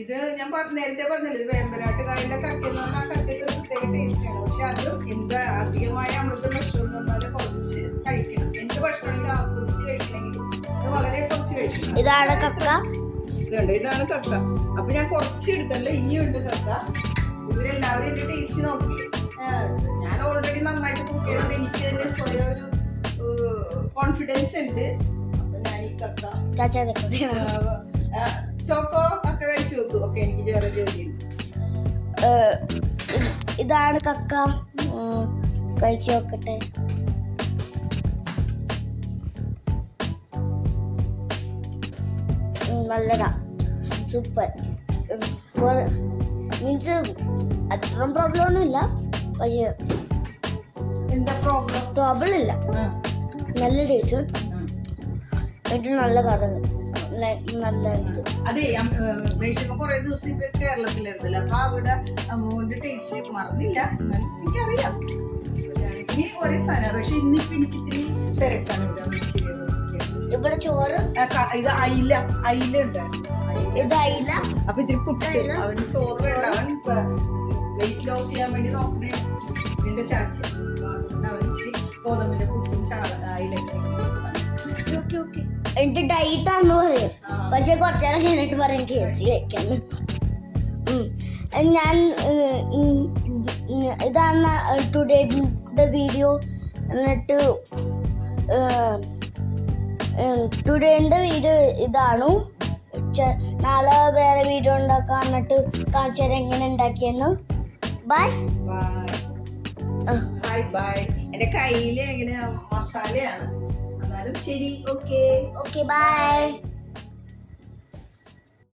ഇത് ഞാൻ നേരത്തെ പറഞ്ഞില്ല, ഇത് വേമ്പനാട്ട് കായലിലെ കക്കയെന്ന് പറഞ്ഞാൽ ആ കക്കയ്ക്ക് ഒരു പ്രത്യേക ടേസ്റ്റാണ്. പക്ഷെ അതും എന്ത് അധികമായ അമൃത ഭക്ഷണം പറഞ്ഞാൽ കുറച്ച് കഴിക്കണം. എന്ത് ഭക്ഷണമെങ്കിലും ആസ്വദിച്ച് കഴിക്കണമെങ്കിൽ അത് വളരെ കുറച്ച് കഴിക്കണം. ഇതാണ് കക്ക. ഇതാണ് കക്ക. അപ്പൊ ഞാൻ കുറച്ച് എടുത്തല്ല, ഇനിയുണ്ട് കക്ക. ഇവരെല്ലാവരും എന്റെ ടേസ്റ്റ് നോക്കി. ഞാൻ ഓൾറെഡി നന്നായിട്ട് കുക്ക് ചെയ്യുന്നത് എനിക്ക് തന്നെ സ്വയം ഒരു കോൺഫിഡൻസ് ഉണ്ട്. അപ്പൊ ഞാൻ ഈ കക്ക ചോക്കോ കക്ക കഴിച്ചു നോക്കൂ. ഓക്കെ, എനിക്ക് വേറെ ജോലിയുണ്ട്. ഇതാണ് കക്ക, കഴിച്ചു നോക്കട്ടെ. നല്ലതാ, സൂപ്പർ. മീൻസ് അത്രയും പ്രോബ്ലം ഒന്നുമില്ല, പക്ഷേ എന്താ പ്രോബ്ലം ഇല്ല. നല്ല ടേസ്റ്റ്, ഏറ്റവും നല്ല കഥ, നല്ല ഇത്. അതെ, കുറെ ദിവസം ഇപ്പൊ കേരളത്തിലായിരുന്നല്ലോ, അപ്പൊ അവിടെ അമ്മൂന്റെ ടേസ്റ്റ് മറന്നില്ല. എനിക്കറിയാം ഇനി ഒരേ സ്ഥലമാണ്. പക്ഷെ ഇന്നിപ്പോ എനിക്ക് ഇത്തിരി തിരക്കാണ് ഇവിടെ. ചോറ് ഇത് അയില ഉണ്ടായിരുന്നു. ഇത് അയില. അപ്പൊ ഇത്തിരി പുട്ട്, അവന് ചോറ് വേണ്ട, അവൻ വെയിറ്റ് ലോസ് ചെയ്യാൻ വേണ്ടി നോക്കണേ എന്റെ ചാച്ച. അതുകൊണ്ട് അവൻ ഇച്ചിരി ഗോതമ്പിന്റെ പുട്ടും അയിലൊക്കെ. എനിക്ക് ഡയറ്റ് ആണെന്ന് പറയും, പക്ഷെ കുറച്ചേരം കഴിഞ്ഞിട്ട് പറയും KFC കഴിക്കാന്ന്. ഞാൻ ഇതാണ് ടുഡേയുടെ വീഡിയോ. എന്നിട്ട് ടുഡേയുടെ വീഡിയോ ഇതാണ്. നാളെ വേറെ വീഡിയോ ഉണ്ടാക്കാം, എന്നിട്ട് കാണിച്ചു തരാം എങ്ങനെ ഉണ്ടാക്കിയെന്ന്. Bye bye. എന്റെ കയ്യില് എങ്ങനെ മസാലയാണ്, എന്നാലും ശരി. Okay bye.